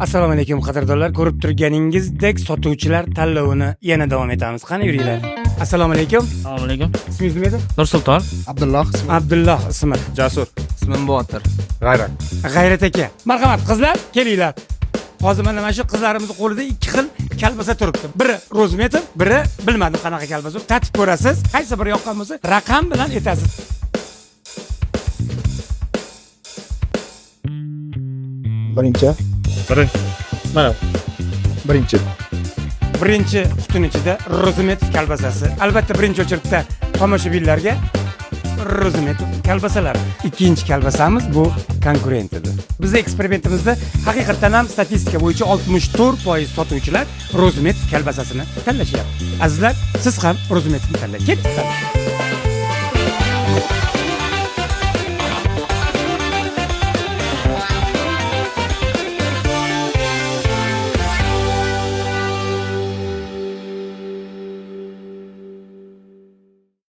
Assalomu alaykum qadrdonlar. Ko'rib turganingizdek sotuvchilar tanlovini yana davom etamiz. Qani yuringlar. Assalomu alaykum. Assalomu alaykum. Ismingiz nima edi? Nursulton. Abdulloh ismi. Abdulloh ismi. Jasur. Ismim Botir. G'ayrat. G'ayrat aka. Marhamat qizlar, kelinglar. Hozir mana shu qizlarimiz qo'lida ikki xil kalbasa turibdi. Biri rozmetr, biri bilmadim qanaqa kalbasa. Tatib ko'rasiz. Qaysi biri yoqqan bo'lsa, raqam bilan aytasiz. Birinchi. Mana. Birinchi. Birinchi qutining ichida rozmetr kalbasasi. Albatta birinchi o'chiribda tomoshabinlarga rozmetr kalbasalar. Ikkinchi kalbasamiz bu konkurent edi. Bizning eksperimentimizda haqiqatan ham statistika bo'yicha 64% sotuvchilar rozmetr kalbasasini tanlashyapti. Azizlar, siz ham rozmetrni tanlang. Ketdik.